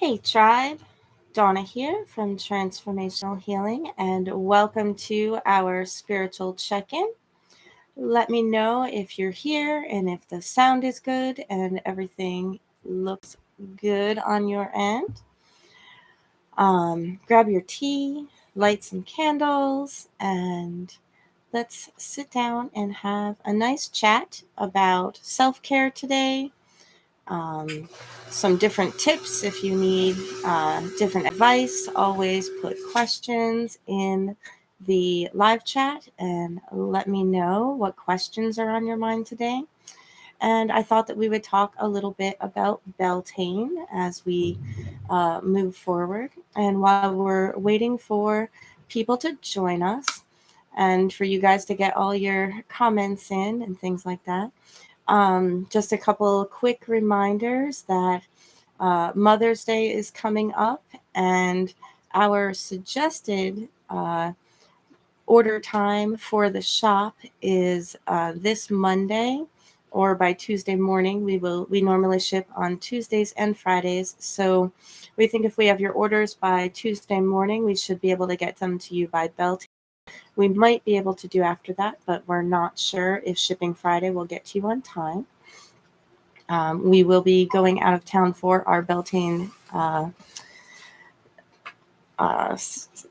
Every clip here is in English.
Hey tribe, Dawna here from Transformational Healing, and welcome to our spiritual check-in. Let me know if you're here and if the sound is good and everything looks good on your end. Grab your tea, light some candles, and let's sit down and have a nice chat about self-care today. um, some different tips if you need different advice. Always put questions in the live chat and let me know what questions are on your mind today. And I thought that we would talk a little bit about Beltane as we move forward. And while we're waiting for people to join us and for you guys to get all your comments in and things like that, just a couple quick reminders that Mother's Day is coming up, and our suggested order time for the shop is this Monday or by Tuesday morning. We normally ship on Tuesdays and Fridays, so we think if we have your orders by Tuesday morning, we should be able to get them to you by Beltane. We might be able to do after that, but we're not sure if shipping Friday will get to you on time. We will be going out of town for our Beltane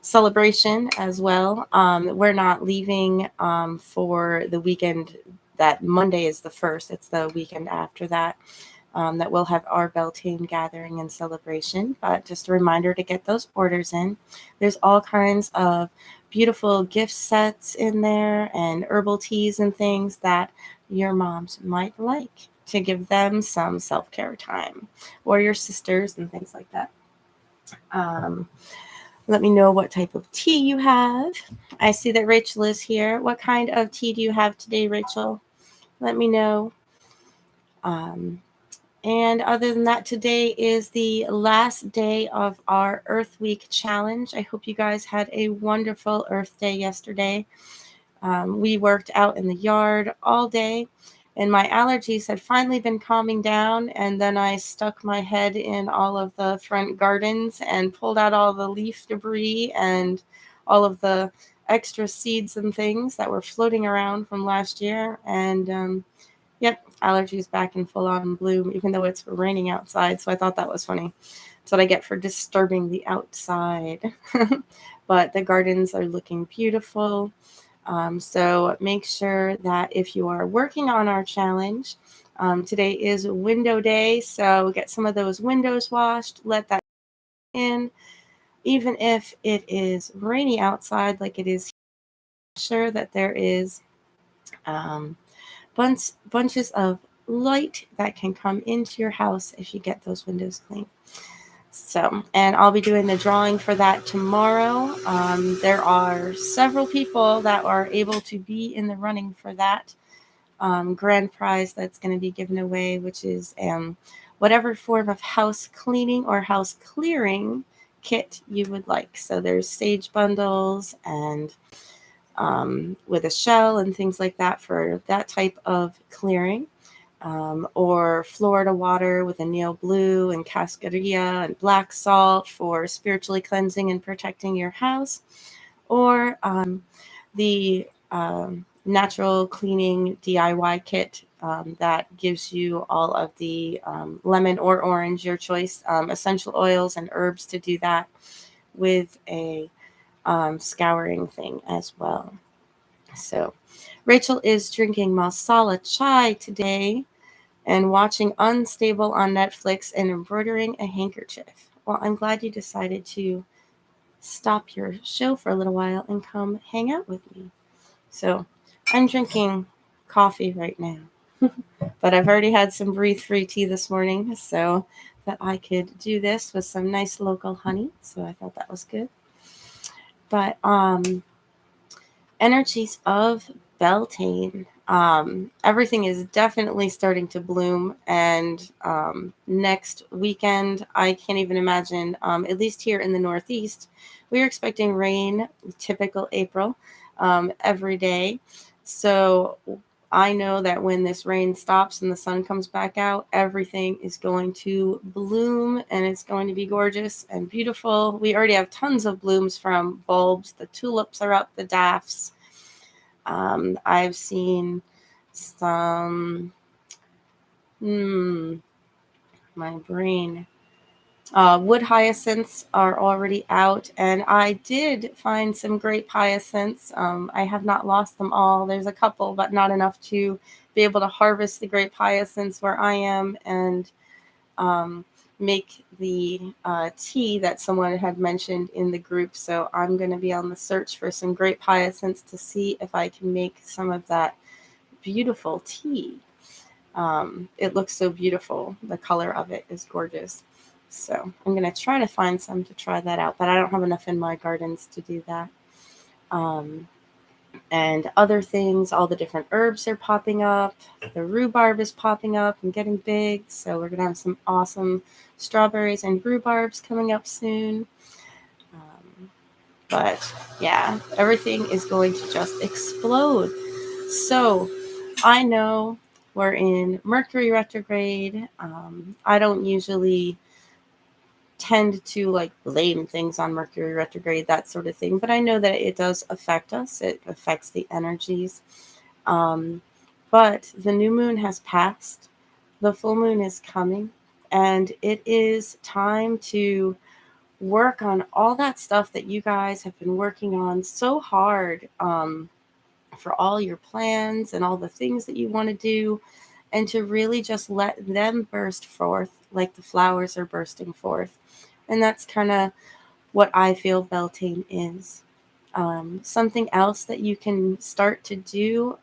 celebration as well. We're not leaving for the weekend. That Monday is the first. It's the weekend after that that we'll have our Beltane gathering and celebration. But just a reminder to get those orders in. There's all kinds of beautiful gift sets in there and herbal teas and things that your moms might like to give them some self-care time, or your sisters and things like that. Um, Let me know what type of tea you have. I see that Rachel is here. What kind of tea do you have today, Rachel? Let me know. Um, and other than that, today is the last day of our Earth Week challenge. I hope you guys had a wonderful Earth Day yesterday. We worked out in the yard all day, and my allergies had finally been calming down. And then I stuck my head in all of the front gardens and pulled out all the leaf debris and all of the extra seeds and things that were floating around from last year. And yep, allergies back in full on bloom, even though it's raining outside. So I thought that was funny. That's what I get for disturbing the outside. But the gardens are looking beautiful. So make sure that if you are working on our challenge, today is window day. So get some of those windows washed, let that in. Even if it is rainy outside like it is, sure that there is um, bunches of light that can come into your house if you get those windows clean. So, and I'll be doing the drawing for that tomorrow. There are several people that are able to be in the running for that grand prize that's going to be given away, which is whatever form of house cleaning or house clearing kit you would like. So there's sage bundles and with a shell and things like that for that type of clearing. Or Florida water with a Neo Blue and Cascadia and black salt for spiritually cleansing and protecting your house, or the natural cleaning DIY kit that gives you all of the lemon or orange, your choice, essential oils and herbs to do that with a scouring thing as well. So Rachel is drinking masala chai today and watching Unstable on Netflix and embroidering a handkerchief. Well, I'm glad you decided to stop your show for a little while and come hang out with me. So I'm drinking coffee right now, but I've already had some breathe free tea this morning so that I could do this with some nice local honey. So I thought that was good. But energies of Beltane. Everything is definitely starting to bloom, and next weekend, I can't even imagine, at least here in the Northeast, we're expecting rain, typical April, every day. So I know that when this rain stops and the sun comes back out, everything is going to bloom and it's going to be gorgeous and beautiful. We already have tons of blooms from bulbs. The tulips are up, the daffs. I've seen some, my brain. Wood hyacinths are already out, and I did find some grape hyacinths. I have not lost them all. There's a couple, but not enough to be able to harvest the grape hyacinths where I am and make the tea that someone had mentioned in the group. So I'm going to be on the search for some grape hyacinths to see if I can make some of that beautiful tea. It looks so beautiful. The color of it is gorgeous. So I'm going to try to find some to try that out, but I don't have enough in my gardens to do that. And other things, all the different herbs are popping up. The rhubarb is popping up and getting big. So we're going to have some awesome strawberries and rhubarbs coming up soon. But yeah, everything is going to just explode. So I know we're in Mercury retrograde. I don't usually tend to like blame things on Mercury retrograde, that sort of thing, but I know that it does affect us. It affects the energies. But the new moon has passed. The full moon is coming, and it is time to work on all that stuff that you guys have been working on so hard. For all your plans and all the things that you want to do, and to really just let them burst forth like the flowers are bursting forth. And that's kind of what I feel Beltane is. Something else that you can start to do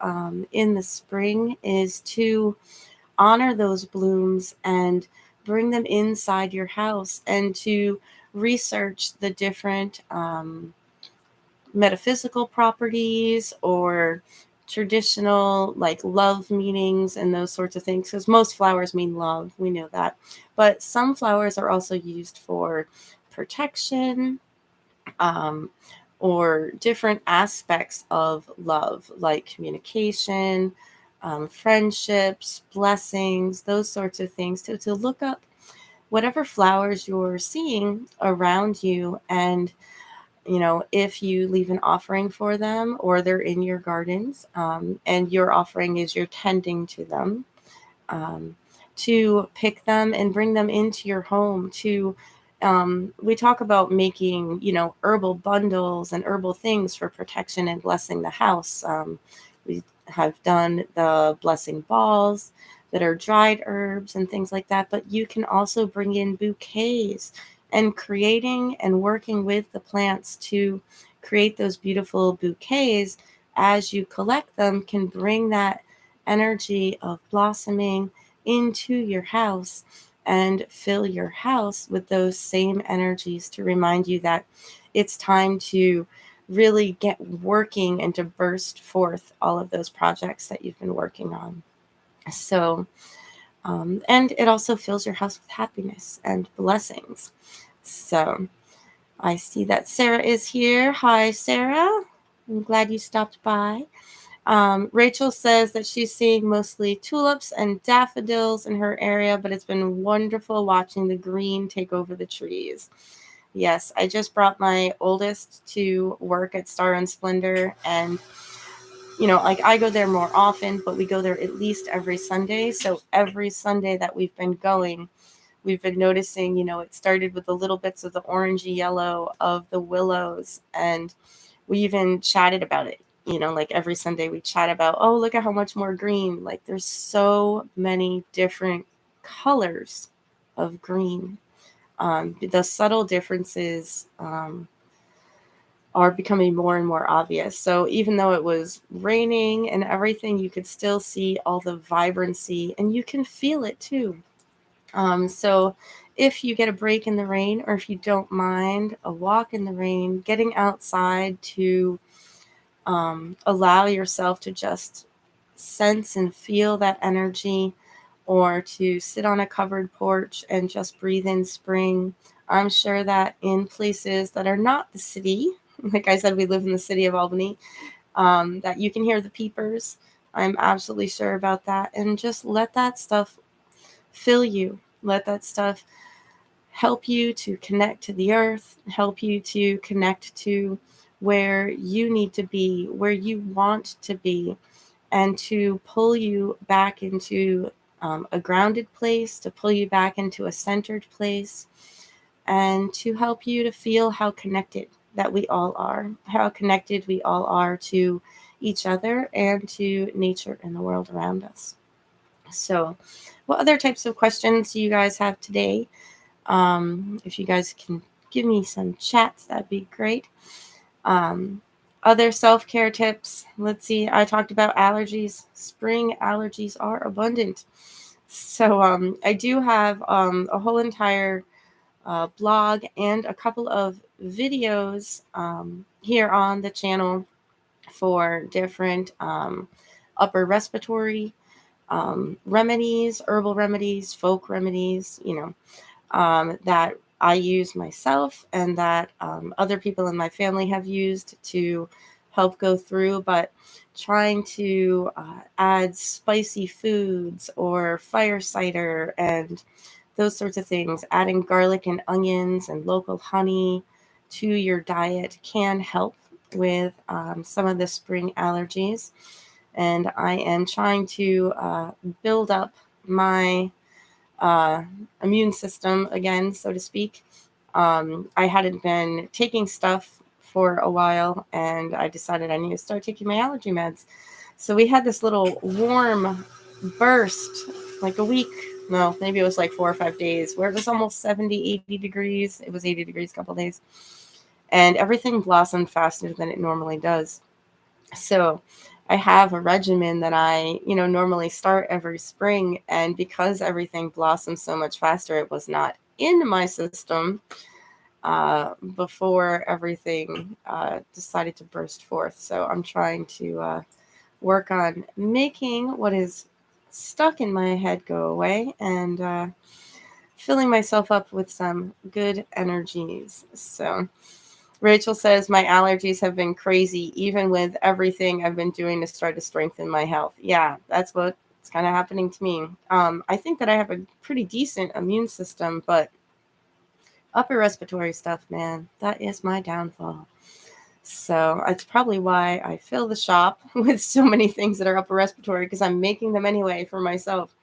in the spring is to honor those blooms and bring them inside your house, and to research the different metaphysical properties or traditional like love meanings and those sorts of things, because most flowers mean love, we know that, but some flowers are also used for protection, um, or different aspects of love, like communication, friendships, blessings, those sorts of things. To look up whatever flowers you're seeing around you, and if you leave an offering for them or they're in your gardens, and your offering is you're tending to them, um, to pick them and bring them into your home. We talk about making, herbal bundles and herbal things for protection and blessing the house. We have done the blessing balls that are dried herbs and things like that, but you can also bring in bouquets, and creating and working with the plants to create those beautiful bouquets as you collect them can bring that energy of blossoming into your house and fill your house with those same energies to remind you that it's time to really get working and to burst forth all of those projects that you've been working on. So, and it also fills your house with happiness and blessings. So I see that Sarah is here. Hi, Sarah. I'm glad you stopped by. Rachel says that she's seeing mostly tulips and daffodils in her area, but it's been wonderful watching the green take over the trees. Yes, I just brought my oldest to work at Star and Splendor, and like I go there more often, but we go there at least every Sunday. So every Sunday that we've been going, we've been noticing, it started with the little bits of the orangey yellow of the willows, and we even chatted about it. Like every Sunday we chat about, oh, look at how much more green. Like there's so many different colors of green. The subtle differences are becoming more and more obvious. So even though it was raining and everything, you could still see all the vibrancy, and you can feel it too. So if you get a break in the rain, or if you don't mind a walk in the rain, getting outside to allow yourself to just sense and feel that energy, or to sit on a covered porch and just breathe in spring. I'm sure that in places that are not the city, like I said, we live in the city of Albany, that you can hear the peepers. I'm absolutely sure about that. And just let that stuff fill you. Let that stuff help you to connect to the earth, help you to connect to where you need to be, where you want to be, and to pull you back into a grounded place, to pull you back into a centered place, and to help you to feel how connected that we all are, how connected we all are to each other and to nature and the world around us. So, what other types of questions do you guys have today? If you guys can give me some chats, that'd be great. Other self-care tips. Let's see. I talked about allergies. Spring allergies are abundant. So I do have a whole entire blog and a couple of videos here on the channel for different upper respiratory remedies, herbal remedies, folk remedies, that I use myself and that other people in my family have used to help go through. But trying to add spicy foods or fire cider and those sorts of things, adding garlic and onions and local honey to your diet can help with some of the spring allergies. And I am trying to build up my immune system again, so to speak. I hadn't been taking stuff for a while, and I decided I need to start taking my allergy meds. So we had this little warm burst, like a week, no, maybe it was like 4 or 5 days, where it was almost 70, 80 degrees. It was 80 degrees a couple of days. And everything blossomed faster than it normally does. So I have a regimen that I, normally start every spring. And because everything blossoms so much faster, it was not in my system before everything decided to burst forth. So I'm trying to work on making what is stuck in my head go away and filling myself up with some good energies. So Rachel says, my allergies have been crazy, even with everything I've been doing to try to strengthen my health. Yeah, that's what's kind of happening to me. I think that I have a pretty decent immune system, but upper respiratory stuff, man, that is my downfall. So it's probably why I fill the shop with so many things that are upper respiratory, because I'm making them anyway for myself.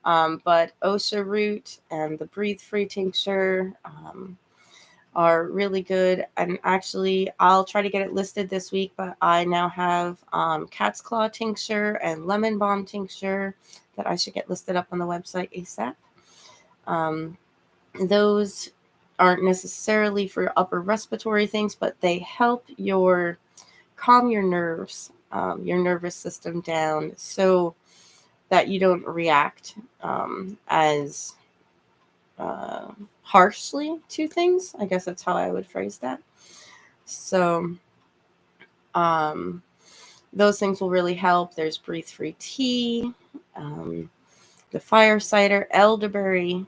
But OSHA root and the breathe free tincture are really good. And actually, I'll try to get it listed this week, but I now have cat's claw tincture and lemon balm tincture that I should get listed up on the website ASAP. Those aren't necessarily for upper respiratory things, but they help calm your nerves, your nervous system down, so that you don't react as harshly to things. I guess that's how I would phrase that. So those things will really help. There's breathe free tea, the fire cider, elderberry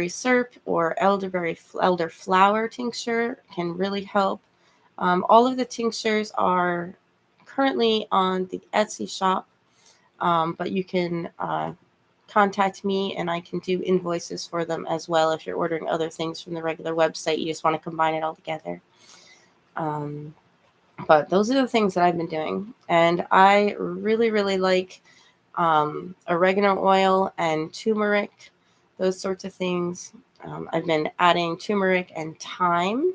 syrup, or elderflower tincture can really help. All of the tinctures are currently on the Etsy shop, but you can contact me and I can do invoices for them as well. If you're ordering other things from the regular website, you just want to combine it all together. But those are the things that I've been doing. And I really, really like oregano oil and turmeric, those sorts of things. I've been adding turmeric and thyme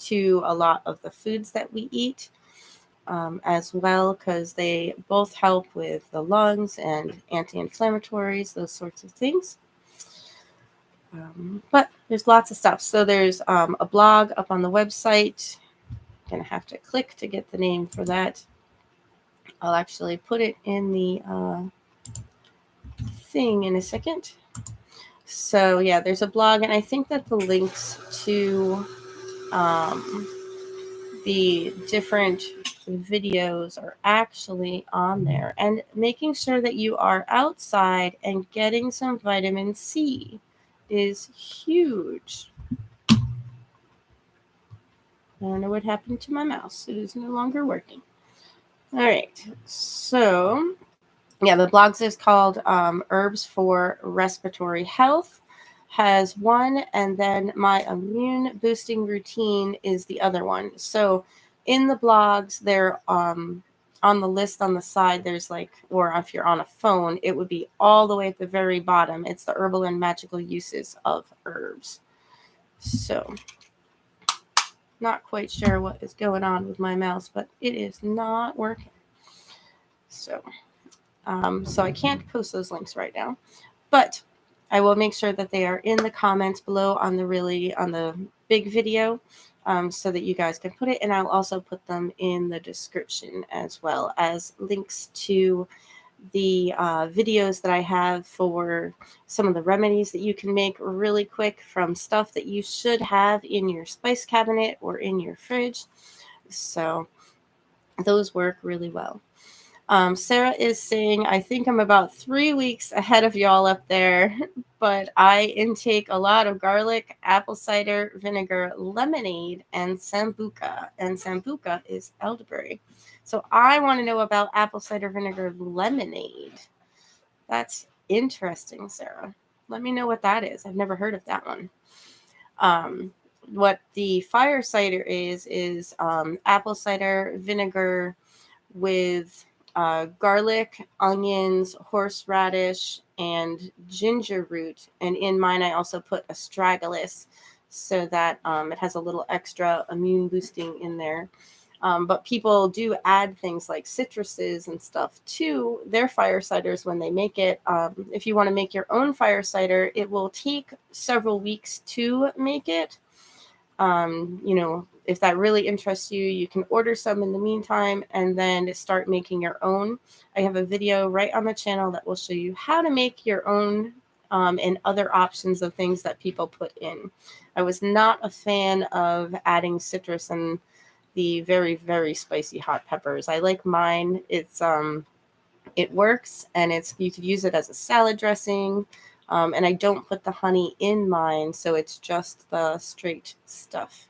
to a lot of the foods that we eat as well, because they both help with the lungs and anti-inflammatories, those sorts of things. But there's lots of stuff. So there's a blog up on the website. I'm going to have to click to get the name for that. I'll actually put it in the thing in a second. So yeah, there's a blog, and I think that the links to the different videos are actually on there. And making sure that you are outside and getting some vitamin C is huge. I don't know what happened to my mouse. It is no longer working. All right, so Yeah, the blogs is called Herbs for Respiratory Health, has one, and then my immune boosting routine is the other one. So in the blogs, they're on the list on the side, there's like, or if you're on a phone, it would be all the way at the very bottom. It's the herbal and magical uses of herbs. So not quite sure what is going on with my mouse, but it is not working. So I can't post those links right now, but I will make sure that they are in the comments below on the big video, so that you guys can put it. And I'll also put them in the description, as well as links to the videos that I have for some of the remedies that you can make really quick from stuff that you should have in your spice cabinet or in your fridge. So those work really well. Sarah is saying, I think I'm about 3 weeks ahead of y'all up there, but I intake a lot of garlic, apple cider vinegar, lemonade, and sambuca. And sambuca is elderberry. So I want to know about apple cider vinegar lemonade. That's interesting, Sarah. Let me know what that is. I've never heard of that one. What the fire cider is apple cider vinegar with garlic, onions, horseradish, and ginger root. And in mine, I also put astragalus so that it has a little extra immune boosting in there. But people do add things like citruses and stuff to their fire ciders when they make it. If you want to make your own fire cider, it will take several weeks to make it. If that really interests you, you can order some in the meantime and then start making your own. I have a video right on the channel that will show you how to make your own, and other options of things that people put in. I was not a fan of adding citrus and the very, very spicy hot peppers. I like mine. It works, and you could use it as a salad dressing. And I don't put the honey in mine, so it's just the straight stuff.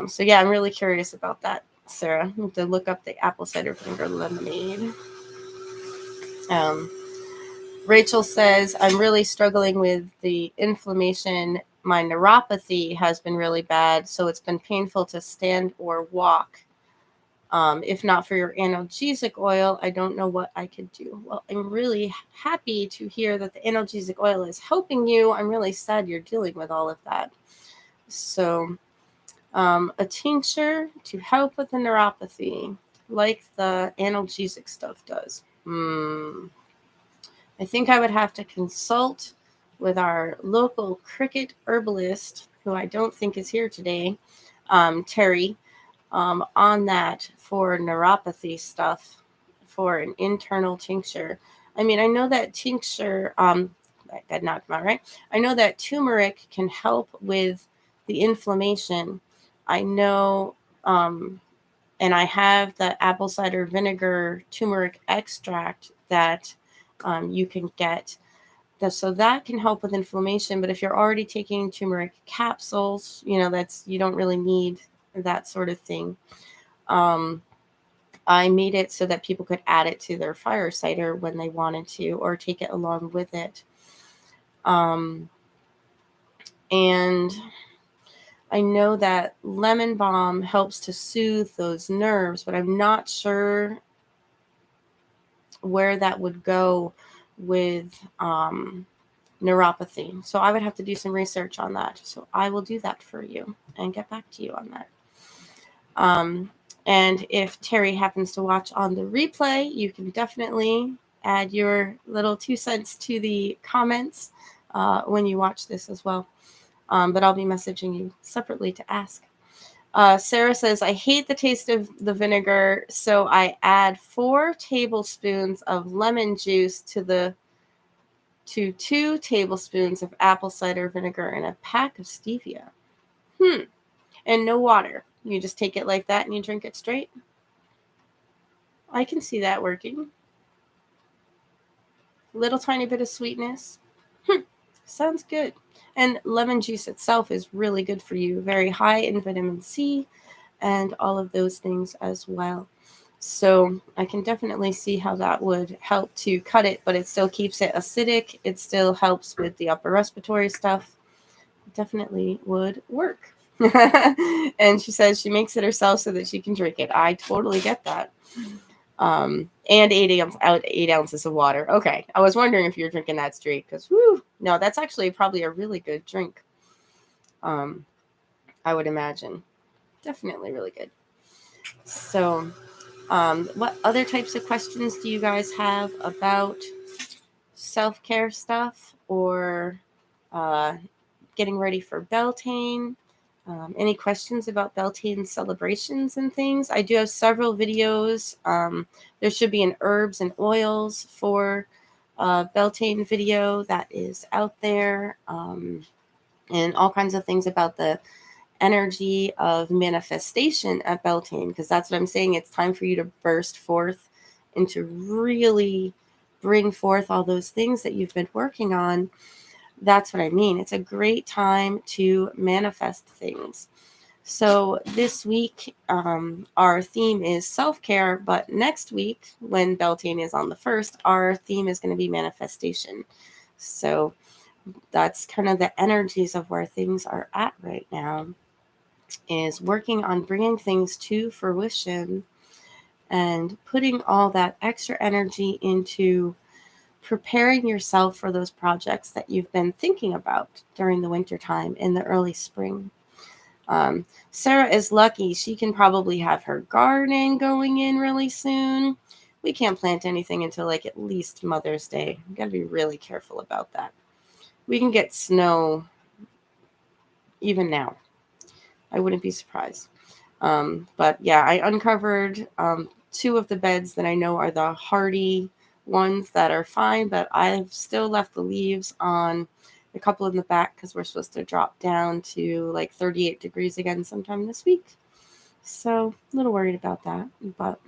So yeah, I'm really curious about that, Sarah. I have to look up the apple cider vinegar lemonade. Rachel says, I'm really struggling with the inflammation. My neuropathy has been really bad, so it's been painful to stand or walk. If not for your analgesic oil, I don't know what I could do. Well, I'm really happy to hear that the analgesic oil is helping you. I'm really sad you're dealing with all of that. So a tincture to help with the neuropathy, like the analgesic stuff does. I think I would have to consult with our local cricket herbalist, who I don't think is here today, Terry, on that for neuropathy stuff, for an internal tincture. I mean, I know that tincture, that knocked me out, right? I know that turmeric can help with the inflammation. I know, and I have the apple cider vinegar turmeric extract that you can get. So that can help with inflammation. But if you're already taking turmeric capsules, you don't really need that sort of thing. I made it so that people could add it to their fire cider when they wanted to, or take it along with it. And I know that lemon balm helps to soothe those nerves, but I'm not sure where that would go with neuropathy. So I would have to do some research on that. So I will do that for you and get back to you on that. And if Terry happens to watch on the replay, you can definitely add your little 2 cents to the comments when you watch this as well. But I'll be messaging you separately to ask. Sarah says, I hate the taste of the vinegar, so I add 4 tablespoons of lemon juice to 2 tablespoons of apple cider vinegar and a pack of stevia. And no water. You just take it like that and you drink it straight. I can see that working. Little tiny bit of sweetness. Sounds good. And lemon juice itself is really good for you. Very high in vitamin C and all of those things as well. So I can definitely see how that would help to cut it, but it still keeps it acidic. It still helps with the upper respiratory stuff. It definitely would work. And she says she makes it herself so that she can drink it. I totally get that. And 8 ounces of water. Okay, I was wondering if you're drinking that straight, because no, that's actually probably a really good drink. I would imagine, definitely really good. So, what other types of questions do you guys have about self-care stuff, or getting ready for Beltane? Any questions about Beltane celebrations and things? I do have several videos. There should be an herbs and oils for Beltane video that is out there, and all kinds of things about the energy of manifestation at Beltane, because that's what I'm saying. It's time for you to burst forth and to really bring forth all those things that you've been working on. That's what I mean. It's a great time to manifest things. So this week, our theme is self-care, but next week, when Beltane is on the 1st, our theme is going to be manifestation. So that's kind of the energies of where things are at right now, is working on bringing things to fruition and putting all that extra energy into preparing yourself for those projects that you've been thinking about during the winter time in the early spring. Sarah is lucky. She can probably have her garden going in really soon. We can't plant anything until like at least Mother's Day. We got to be really careful about that. We can get snow even now. I wouldn't be surprised. But yeah, I uncovered 2 of the beds that I know are the hardy ones that are fine, but I've still left the leaves on a couple in the back because we're supposed to drop down to like 38 degrees again sometime this week. So a little worried about that, but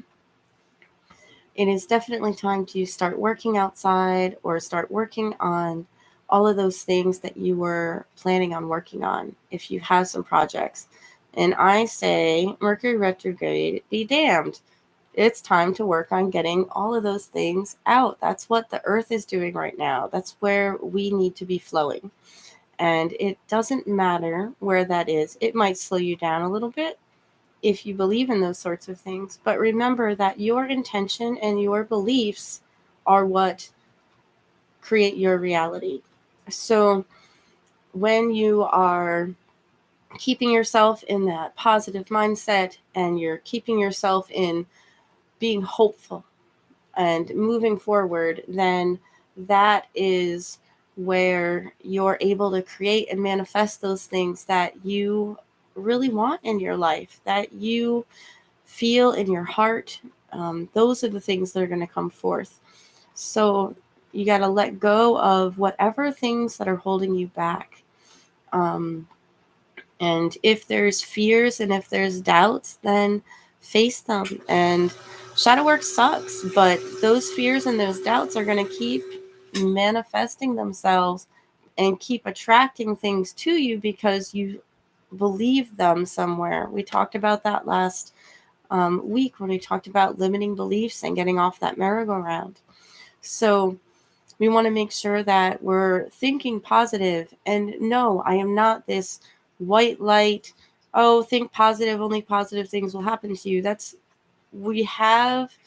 it is definitely time to start working outside or start working on all of those things that you were planning on working on if you have some projects. And I say, Mercury retrograde, be damned. It's time to work on getting all of those things out. That's what the earth is doing right now. That's where we need to be flowing. And it doesn't matter where that is. It might slow you down a little bit if you believe in those sorts of things. But remember that your intention and your beliefs are what create your reality. So when you are keeping yourself in that positive mindset and you're keeping yourself in being hopeful and moving forward, then that is where you're able to create and manifest those things that you really want in your life, that you feel in your heart. Those are the things that are going to come forth. So you got to let go of whatever things that are holding you back. And if there's fears and if there's doubts, then face them. And shadow work sucks, but those fears and those doubts are going to keep manifesting themselves and keep attracting things to you because you believe them somewhere. We talked about that last week when we talked about limiting beliefs and getting off that merry-go-round. So we want to make sure that we're thinking positive. And no, I am not this white light, oh, think positive, only positive things will happen to you. We have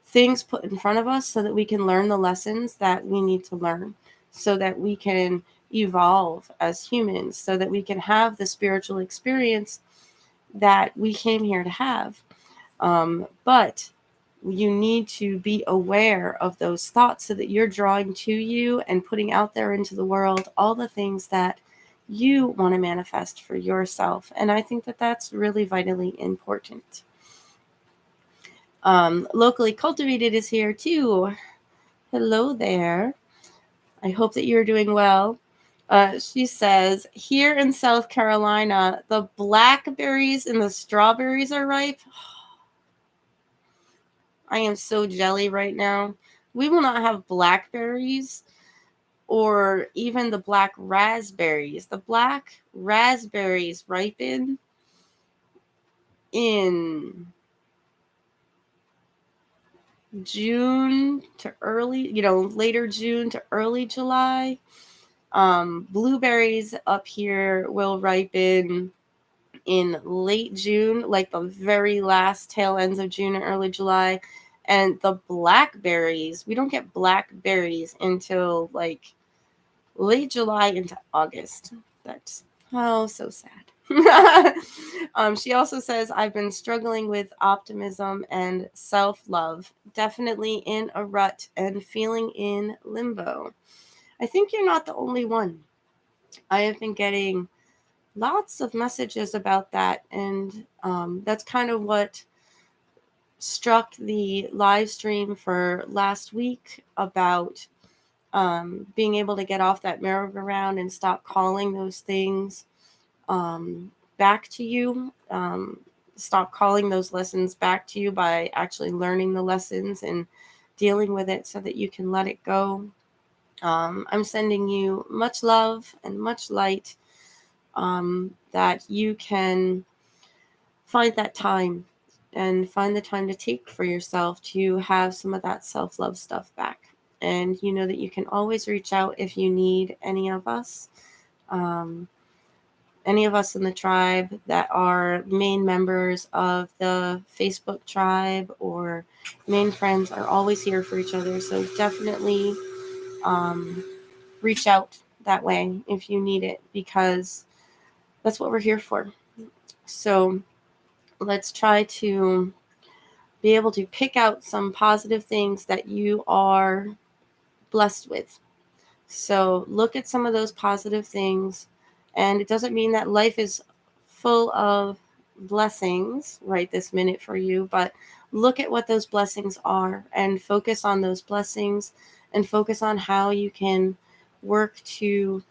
things put in front of us so that we can learn the lessons that we need to learn, so that we can evolve as humans, so that we can have the spiritual experience that we came here to have. But you need to be aware of those thoughts so that you're drawing to you and putting out there into the world all the things that you want to manifest for yourself. And I think that that's really vitally important. Locally Cultivated is here too. Hello there. I hope that you're doing well. She says, here in South Carolina, the blackberries and the strawberries are ripe. I am so jelly right now. We will not have blackberries or even the black raspberries. The black raspberries ripen in June to early, later June to early July. Blueberries up here will ripen in late June, like the very last tail ends of June and early July. And the blackberries, we don't get blackberries until like late July into August. That's so sad. She also says, I've been struggling with optimism and self love, definitely in a rut and feeling in limbo. I think you're not the only one. I have been getting lots of messages about that, and that's kind of what struck the live stream for last week about being able to get off that merry-go-round and stop calling those things back to you. Stop calling those lessons back to you by actually learning the lessons and dealing with it so that you can let it go. I'm sending you much love and much light, that you can find that time and find the time to take for yourself to have some of that self-love stuff back. And you know that you can always reach out if you need any of us. Any of us in the tribe that are main members of the Facebook tribe or main friends are always here for each other. So definitely reach out that way if you need it, because that's what we're here for. So let's try to be able to pick out some positive things that you are blessed with. So look at some of those positive things. And it doesn't mean that life is full of blessings right this minute for you, but look at what those blessings are and focus on those blessings and focus on how you can work to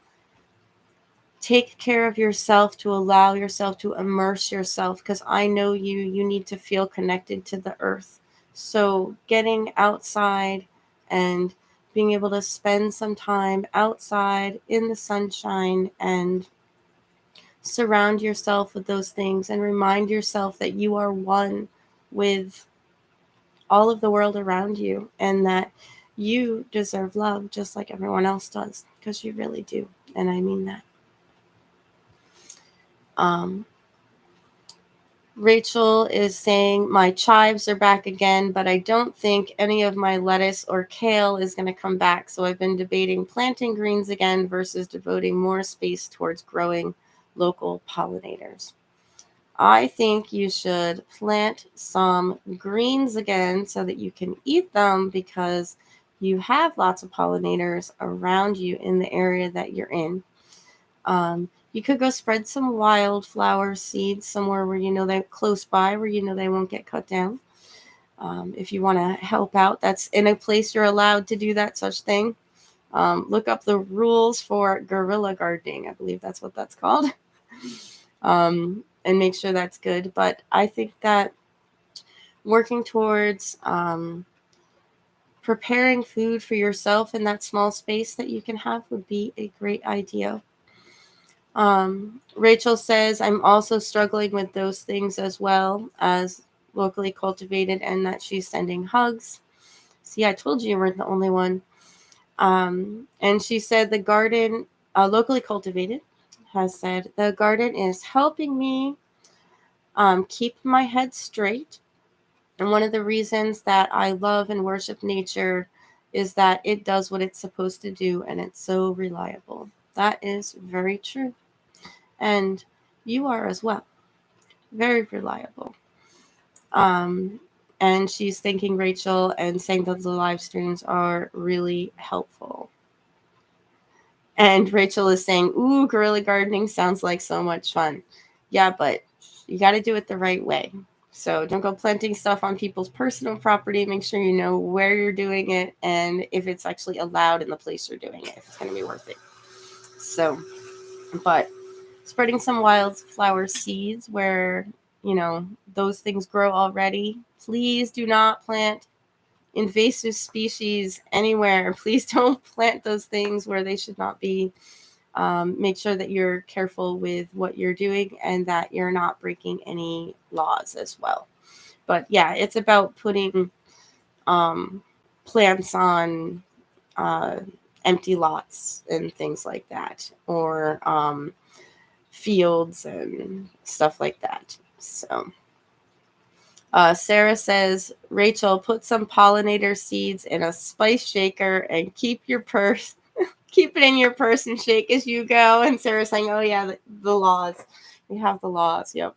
take care of yourself, to allow yourself to immerse yourself, because I know you need to feel connected to the earth. So getting outside and being able to spend some time outside in the sunshine and surround yourself with those things and remind yourself that you are one with all of the world around you and that you deserve love just like everyone else does, because you really do. And I mean that. Rachel is saying, my chives are back again, but I don't think any of my lettuce or kale is going to come back. So I've been debating planting greens again versus devoting more space towards growing local pollinators. I think you should plant some greens again so that you can eat them, because you have lots of pollinators around you in the area that you're in. You could go spread some wildflower seeds somewhere where you know they're close by, where you know they won't get cut down. If you want to help out, that's in a place you're allowed to do that such thing. Look up the rules for guerrilla gardening. I believe that's what that's called. And make sure that's good. But I think that working towards preparing food for yourself in that small space that you can have would be a great idea. Rachel says, I'm also struggling with those things as well as locally cultivated, and that she's sending hugs. See, I told you you weren't the only one. And she said the garden, locally cultivated, has said, the garden is helping me keep my head straight. And one of the reasons that I love and worship nature is that it does what it's supposed to do, and it's so reliable. That is very true. And you are as well. Very reliable. And she's thanking Rachel and saying that the live streams are really helpful. And Rachel is saying, ooh, guerrilla gardening sounds like so much fun. Yeah, but you got to do it the right way. So don't go planting stuff on people's personal property. Make sure you know where you're doing it and if it's actually allowed in the place you're doing it, if it's going to be worth it. So, but spreading some wildflower seeds where, those things grow already. Please do not plant invasive species anywhere. Please don't plant those things where they should not be. Make sure that you're careful with what you're doing and that you're not breaking any laws as well. But yeah, it's about putting plants on empty lots and things like that, or fields and stuff like that. So Sarah says, Rachel, put some pollinator seeds in a spice shaker and keep it in your purse and shake as you go. And Sarah's saying, oh yeah, the laws. We have the laws. Yep.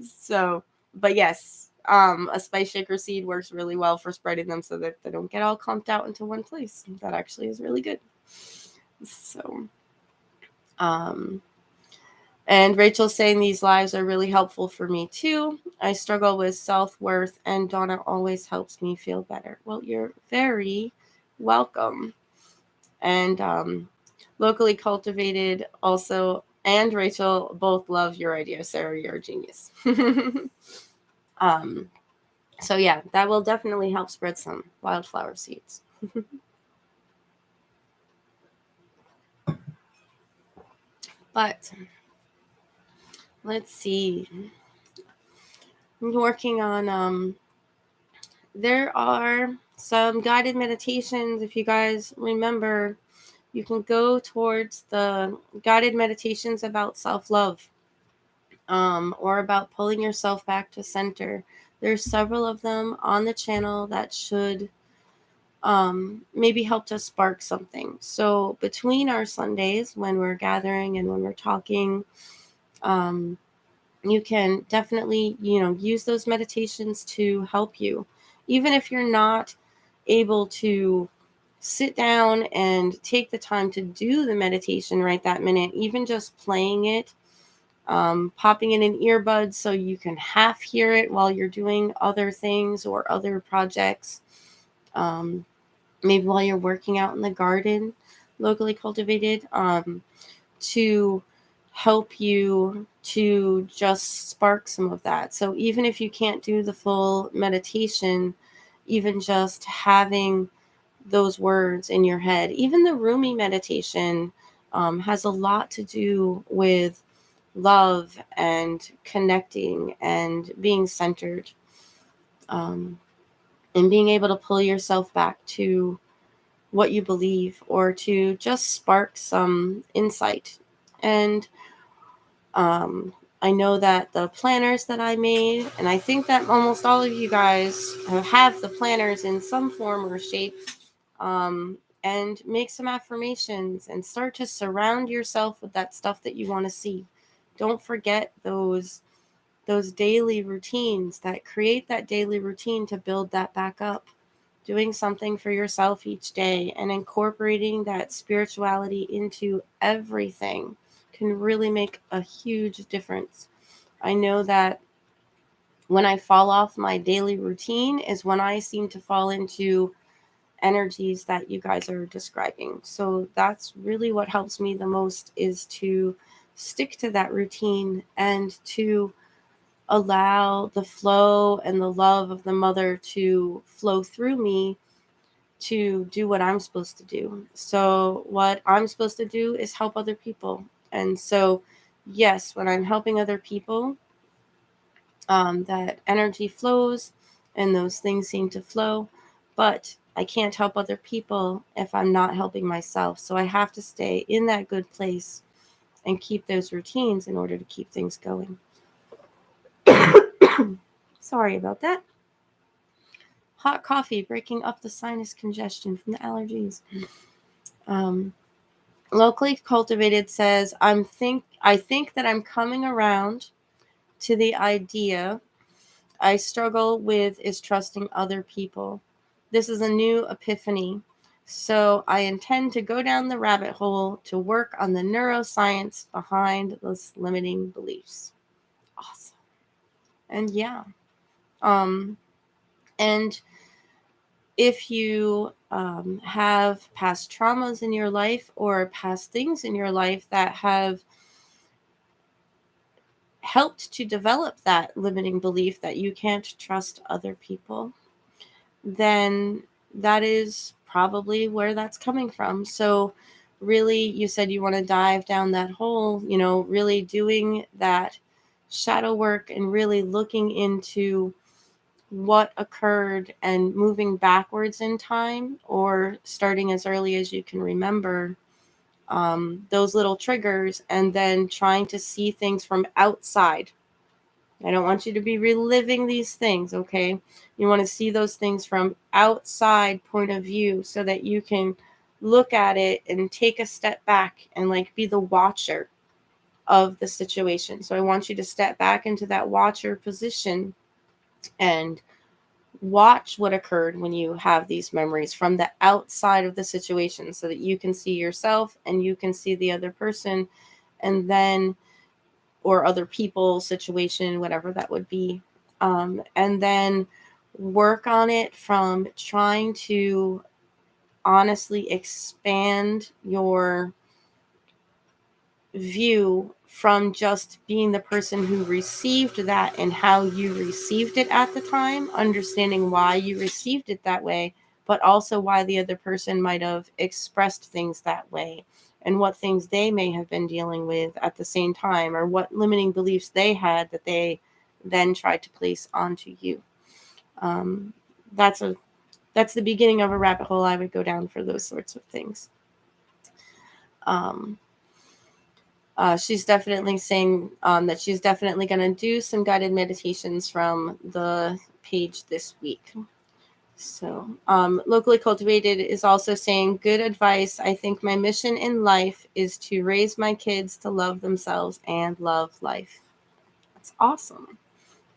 So, but yes, a spice shaker seed works really well for spreading them so that they don't get all clumped out into one place. That actually is really good. So, and Rachel's saying these lives are really helpful for me too. I struggle with self-worth, and Dawna always helps me feel better. Well, you're very welcome. And locally cultivated also, and Rachel both love your idea. Sarah, you're a genius. So yeah, that will definitely help spread some wildflower seeds. But let's see. I'm working on there are some guided meditations. If you guys remember, you can go towards the guided meditations about self-love, or about pulling yourself back to center. There's several of them on the channel that should maybe help to spark something. So between our Sundays, when we're gathering and when we're talking, you can definitely, use those meditations to help you. Even if you're not able to sit down and take the time to do the meditation right that minute, even just playing it, popping in an earbud so you can half hear it while you're doing other things or other projects. Maybe while you're working out in the garden, locally cultivated, to help you to just spark some of that. So even if you can't do the full meditation, even just having those words in your head, even the Rumi meditation has a lot to do with love and connecting and being centered, and being able to pull yourself back to what you believe, or to just spark some insight. And I know that the planners that I made, and I think that almost all of you guys have the planners in some form or shape, and make some affirmations and start to surround yourself with that stuff that you want to see. Don't forget those daily routines that create that daily routine to build that back up. Doing something for yourself each day and incorporating that spirituality into everything can really make a huge difference. I know that when I fall off my daily routine is when I seem to fall into energies that you guys are describing. So that's really what helps me the most, is to stick to that routine and to allow the flow and the love of the mother to flow through me to do what I'm supposed to do. So what I'm supposed to do is help other people. And so, yes, when I'm helping other people, that energy flows and those things seem to flow. But I can't help other people if I'm not helping myself. So I have to stay in that good place and keep those routines in order to keep things going. Sorry about that. Hot coffee breaking up the sinus congestion from the allergies. Locally cultivated says, I think that I'm coming around to the idea I struggle with is trusting other people. This is a new epiphany. So I intend to go down the rabbit hole to work on the neuroscience behind those limiting beliefs. Awesome. And yeah. And if you have past traumas in your life or past things in your life that have helped to develop that limiting belief that you can't trust other people, then that is probably where that's coming from. So really, you said you want to dive down that hole, really doing that shadow work and really looking into what occurred and moving backwards in time, or starting as early as you can remember, those little triggers, and then trying to see things from outside. I don't want you to be reliving these things, okay? You want to see those things from outside point of view so that you can look at it and take a step back and like be the watcher of the situation. So I want you to step back into that watcher position and watch what occurred when you have these memories from the outside of the situation so that you can see yourself and you can see the other person, and then, or other people, situation, whatever that would be. And then work on it from trying to honestly expand your view from just being the person who received that and how you received it at the time, understanding why you received it that way, but also why the other person might have expressed things that way and what things they may have been dealing with at the same time, or what limiting beliefs they had that they then tried to place onto you. Um, that's the beginning of a rabbit hole I would go down for those sorts of things. Um, she's definitely saying that she's definitely going to do some guided meditations from the page this week. So, locally cultivated is also saying, good advice. I think my mission in life is to raise my kids to love themselves and love life. That's awesome.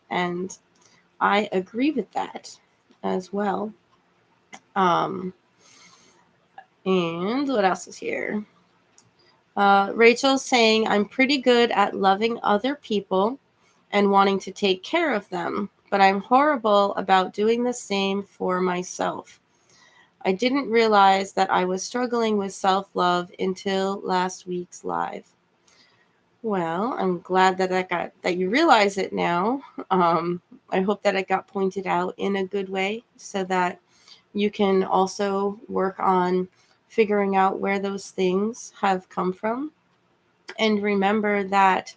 And I agree with that as well. And what else is here? Rachel's saying, I'm pretty good at loving other people and wanting to take care of them, but I'm horrible about doing the same for myself. I didn't realize that I was struggling with self-love until last week's live. Well, I'm glad that you realize it now. I hope that it got pointed out in a good way so that you can also work on figuring out where those things have come from. And remember that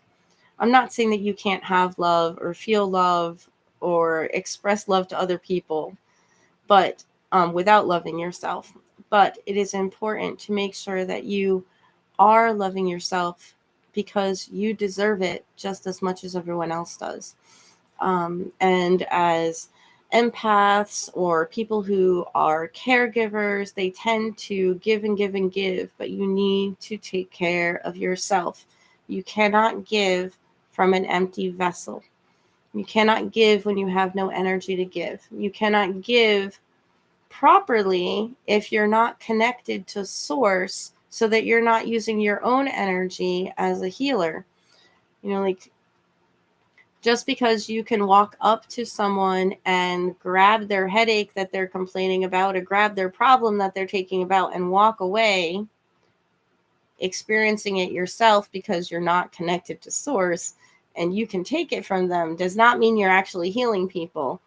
I'm not saying that you can't have love or feel love or express love to other people, but without loving yourself. But it is important to make sure that you are loving yourself because you deserve it just as much as everyone else does. And as empaths or people who are caregivers, they tend to give and give and give, but you need to take care of yourself. You cannot give from an empty vessel. You cannot give when you have no energy to give. You cannot give properly if you're not connected to source, so that you're not using your own energy as a healer. Like, just because you can walk up to someone and grab their headache that they're complaining about, or grab their problem that they're taking about and walk away, experiencing it yourself because you're not connected to source and you can take it from them, does not mean you're actually healing people.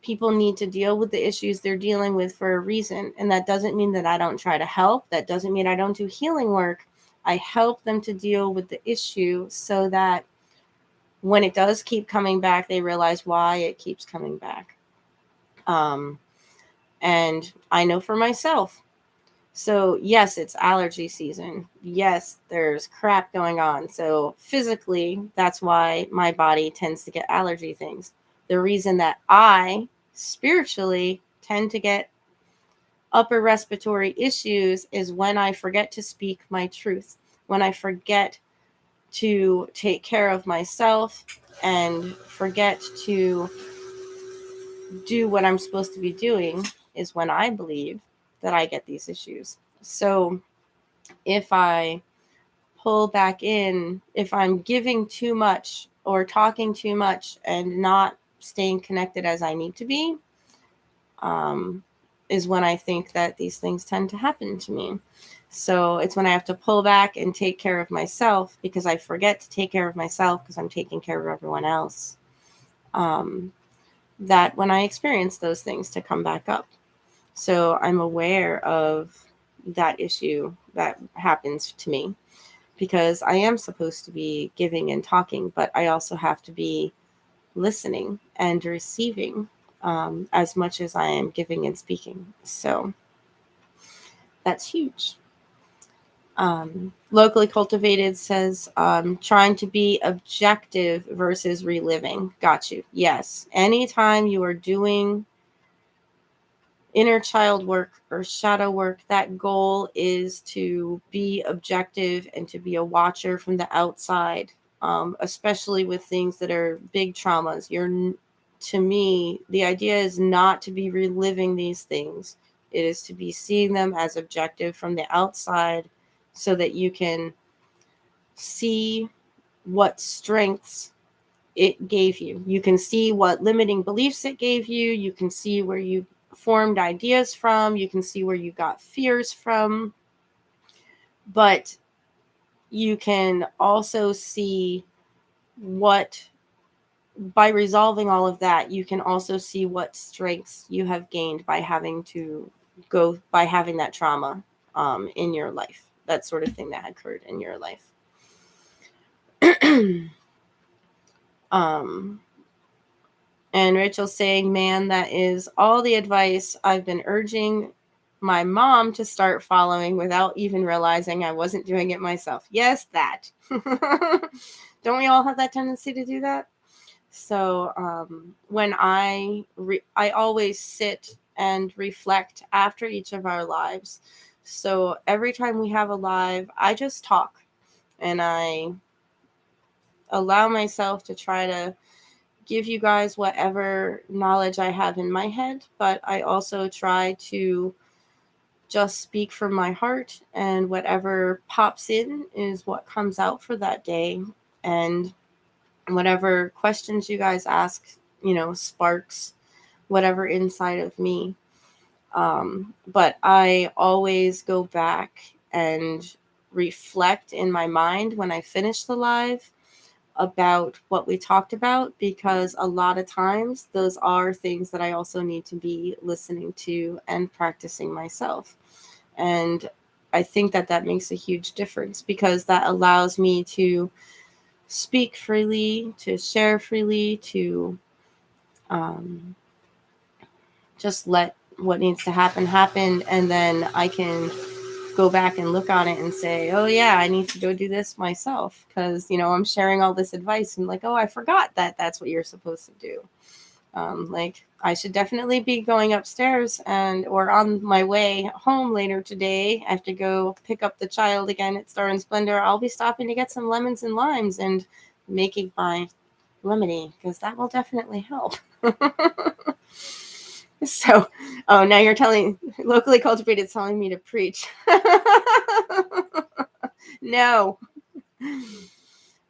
People need to deal with the issues they're dealing with for a reason. And that doesn't mean that I don't try to help. That doesn't mean I don't do healing work. I help them to deal with the issue so that when it does keep coming back, they realize why it keeps coming back. And I know for myself. So yes, it's allergy season. Yes, there's crap going on. So physically, that's why my body tends to get allergy things. The reason that I spiritually tend to get upper respiratory issues is when I forget to speak my truth, when I forget to take care of myself and forget to do what I'm supposed to be doing, is when I believe that I get these issues. So if I pull back in, if I'm giving too much or talking too much and not staying connected as I need to be, is when I think that these things tend to happen to me. So it's when I have to pull back and take care of myself, because I forget to take care of myself because I'm taking care of everyone else, that when I experience those things to come back up. So I'm aware of that issue that happens to me, because I am supposed to be giving and talking, but I also have to be listening and receiving as much as I am giving and speaking. So that's huge. Locally cultivated says trying to be objective versus reliving. Got you. Yes. Anytime you are doing inner child work or shadow work, that goal is to be objective and to be a watcher from the outside, especially with things that are big traumas. To me, the idea is not to be reliving these things. It is to be seeing them as objective from the outside so that you can see what strengths it gave you. You can see what limiting beliefs it gave you. You can see where you formed ideas from. You can see where you got fears from. But you can also see what, by resolving all of that, you can also see what strengths you have gained by having that trauma in your life. That sort of thing that occurred in your life. And Rachel's saying, man, that is all the advice I've been urging my mom to start following without even realizing I wasn't doing it myself. Yes, that. Don't we all have that tendency to do that? So when I always sit and reflect after each of our lives. So every time we have a live, I just talk and I allow myself to try to give you guys whatever knowledge I have in my head, but I also try to just speak from my heart, and whatever pops in is what comes out for that day. And whatever questions you guys ask, sparks whatever inside of me. But I always go back and reflect in my mind when I finish the live about what we talked about, because a lot of times those are things that I also need to be listening to and practicing myself. And I think that makes a huge difference, because that allows me to speak freely, to share freely, to just let what needs to happen, and then I can go back and look on it and say, oh yeah, I need to go do this myself, because I'm sharing all this advice and like, oh, I forgot that that's what you're supposed to do. Like I should definitely be going upstairs or on my way home later today. I have to go pick up the child again at Star and Splendor. I'll be stopping to get some lemons and limes and making my lemonade, because that will definitely help. So, oh, now you're locally cultivated telling me to preach. No.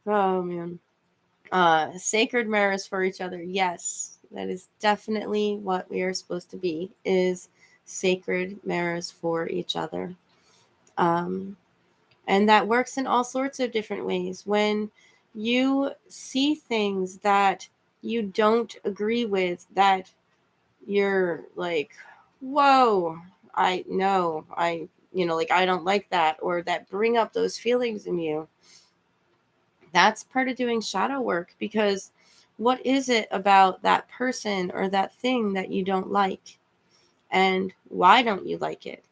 Oh, man. Sacred mirrors for each other. Yes, that is definitely what we are supposed to be, is sacred mirrors for each other. And that works in all sorts of different ways. When you see things that you don't agree with, that you're like, whoa, I don't like that, or that bring up those feelings in you, that's part of doing shadow work. Because what is it about that person or that thing that you don't like, and why don't you like it,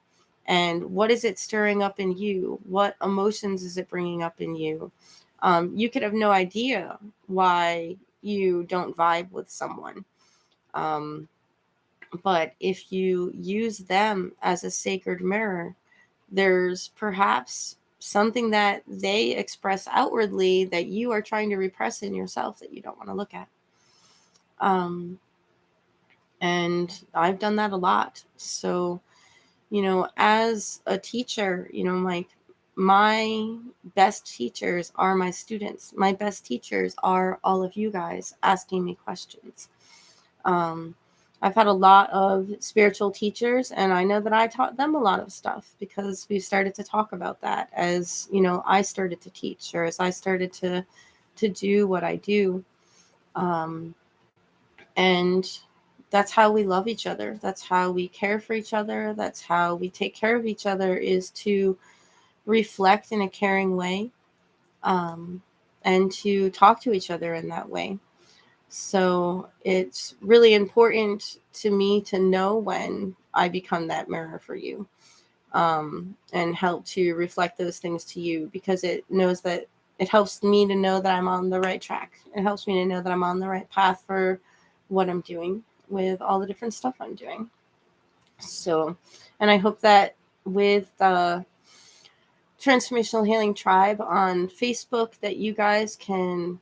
and what is it stirring up in you? What emotions is it bringing up in you? You could have no idea why you don't vibe with someone. But if you use them as a sacred mirror, there's perhaps something that they express outwardly that you are trying to repress in yourself that you don't want to look at. And I've done that a lot. So, as a teacher, like my best teachers are my students. My best teachers are all of you guys asking me questions. I've had a lot of spiritual teachers, and I know that I taught them a lot of stuff, because we started to talk about that as, I started to teach, or as I started to do what I do. And that's how we love each other. That's how we care for each other. That's how we take care of each other, is to reflect in a caring way, and to talk to each other in that way. So it's really important to me to know when I become that mirror for you, and help to reflect those things to you, because it knows that it helps me to know that I'm on the right track. It helps me to know that I'm on the right path for what I'm doing with all the different stuff I'm doing. So, and I hope that with the Transformational Healing Tribe on Facebook, that you guys can,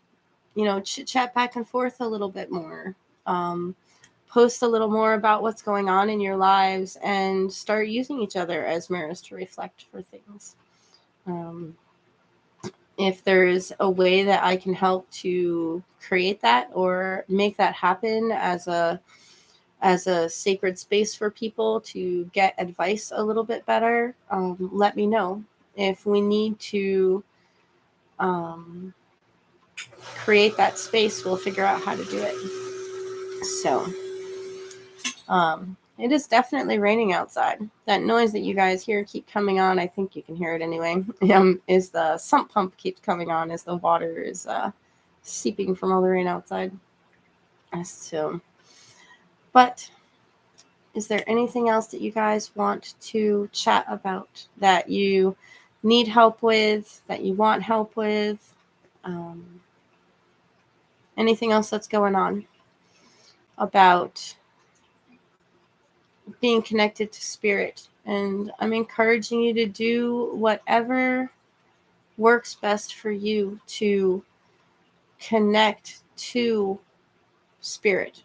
chit chat back and forth a little bit more. Um, Post a little more about what's going on in your lives, and start using each other as mirrors to reflect for things. If there's a way that I can help to create that or make that happen as a sacred space for people to get advice a little bit better, let me know. If we need to um, create that space, we'll figure out how to do it. So, it is definitely raining outside. That noise that you guys hear keep coming on, I think you can hear it anyway, is the sump pump keeps coming on as the water is seeping from all the rain outside. So, but is there anything else that you guys want to chat about, that you need help with, that you want help with? Anything else that's going on about being connected to spirit? And I'm encouraging you to do whatever works best for you to connect to spirit.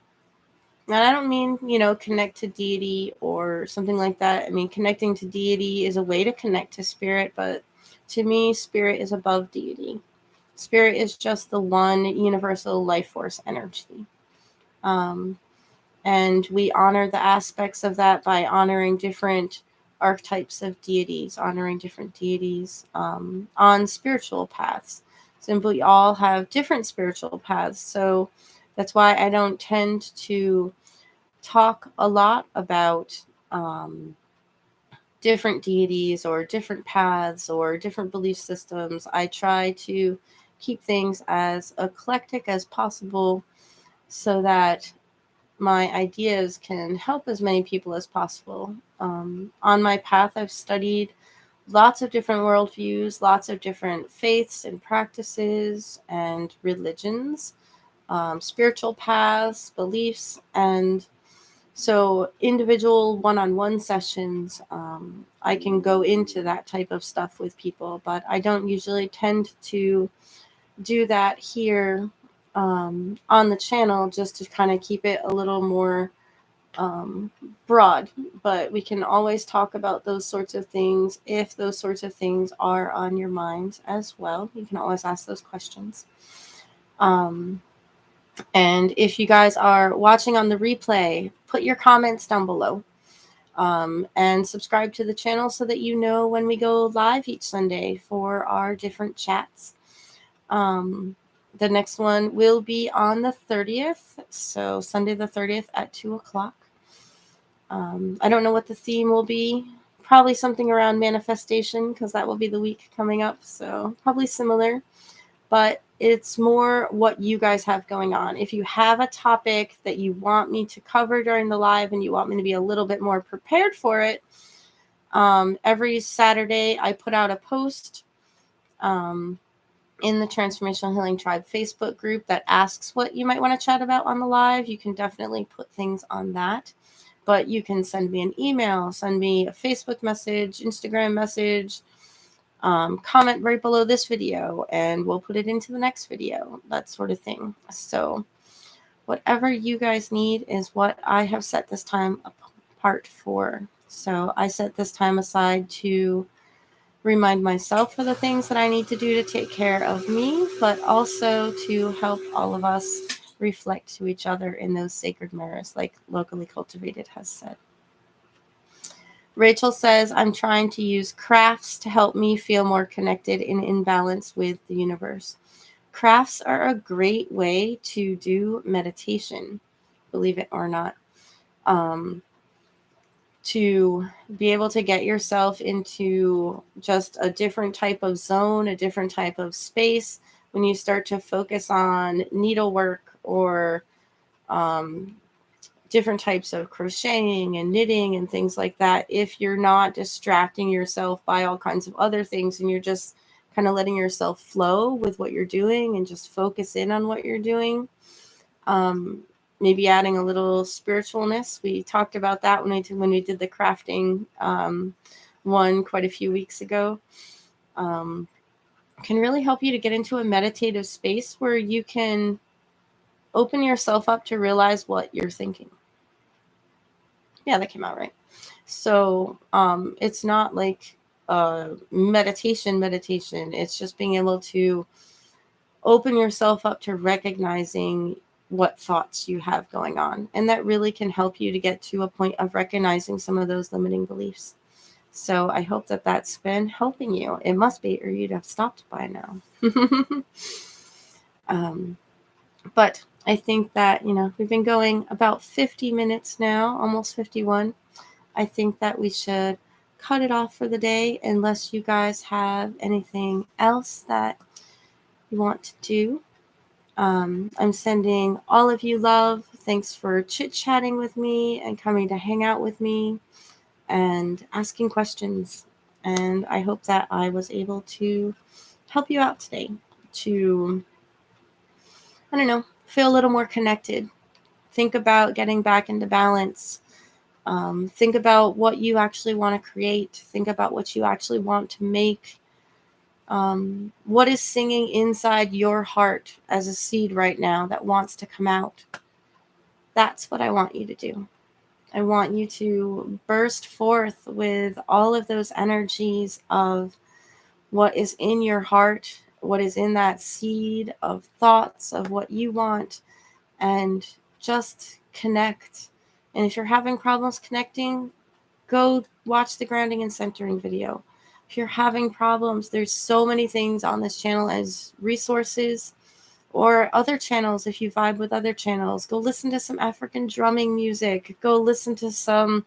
And I don't mean, connect to deity or something like that. I mean, connecting to deity is a way to connect to spirit, but to me, spirit is above deity. Spirit is just the one universal life force energy. And we honor the aspects of that by honoring different archetypes of deities, honoring different deities on spiritual paths. So we all have different spiritual paths. So that's why I don't tend to talk a lot about different deities or different paths or different belief systems. I try to keep things as eclectic as possible so that my ideas can help as many people as possible. On my path, I've studied lots of different worldviews, lots of different faiths and practices and religions, spiritual paths, beliefs, and so individual one-on-one sessions, I can go into that type of stuff with people, but I don't usually tend to do that here on the channel, just to kind of keep it a little more broad. But we can always talk about those sorts of things if those sorts of things are on your mind as well. You can always ask those questions. And if you guys are watching on the replay, put your comments down below. And subscribe to the channel so that you know when we go live each Sunday for our different chats. The next one will be on the 30th, so Sunday the 30th at 2 o'clock. I don't know what the theme will be. Probably something around manifestation, because that will be the week coming up, so probably similar. But it's more what you guys have going on. If you have a topic that you want me to cover during the live and you want me to be a little bit more prepared for it, every Saturday I put out a post in the Transformational Healing Tribe Facebook group that asks what you might want to chat about on the live. You can definitely put things on that. But you can send me an email, send me a Facebook message, Instagram message, comment right below this video, and we'll put it into the next video, that sort of thing. So whatever you guys need is what I have set this time apart for. So I set this time aside to remind myself of the things that I need to do to take care of me, but also to help all of us reflect to each other in those sacred mirrors, like Locally Cultivated has said. Rachel says, I'm trying to use crafts to help me feel more connected and in balance with the universe. Crafts are a great way to do meditation, believe it or not. To be able to get yourself into just a different type of zone, a different type of space. When you start to focus on needlework or different types of crocheting and knitting and things like that, if you're not distracting yourself by all kinds of other things and you're just kind of letting yourself flow with what you're doing and just focus in on what you're doing. Maybe adding a little spiritualness. We talked about that when we did the crafting one quite a few weeks ago. Can really help you to get into a meditative space where you can open yourself up to realize what you're thinking. Yeah, that came out right. So it's not like meditation. It's just being able to open yourself up to recognizing what thoughts you have going on. And that really can help you to get to a point of recognizing some of those limiting beliefs. So I hope that that's been helping you. It must be, or you'd have stopped by now. But I think that, we've been going about 50 minutes now, almost 51. I think that we should cut it off for the day unless you guys have anything else that you want to do. I'm sending all of you love. Thanks for chit-chatting with me and coming to hang out with me and asking questions. And I hope that I was able to help you out today to, feel a little more connected. Think about getting back into balance. Think about what you actually want to create. Think about what you actually want to make. What is singing inside your heart as a seed right now that wants to come out? That's what I want you to do. I want you to burst forth with all of those energies of what is in your heart, what is in that seed of thoughts of what you want, and just connect. And if you're having problems connecting, go watch the grounding and centering video. If you're having problems, there's so many things on this channel as resources, or other channels. If you vibe with other channels, go listen to some African drumming music. Go listen to some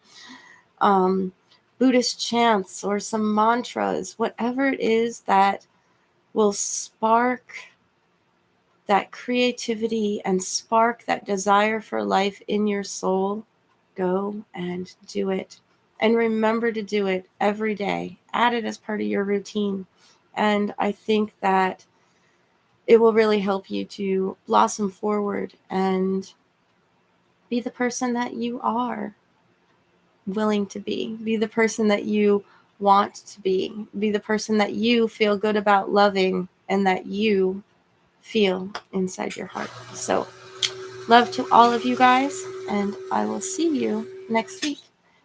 Buddhist chants or some mantras, whatever it is that will spark that creativity and spark that desire for life in your soul. Go and do it. And remember to do it every day. Add it as part of your routine. And I think that it will really help you to blossom forward and be the person that you are willing to be. Be the person that you want to be. Be the person that you feel good about loving and that you feel inside your heart. So, love to all of you guys, and I will see you next week.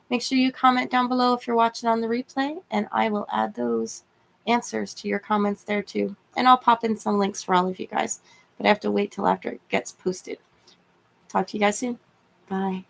Make sure you comment down below if you're watching on the replay, and I will add those answers to your comments there too. And I'll pop in some links for all of you guys, but I have to wait till after it gets posted. Talk to you guys soon. Bye.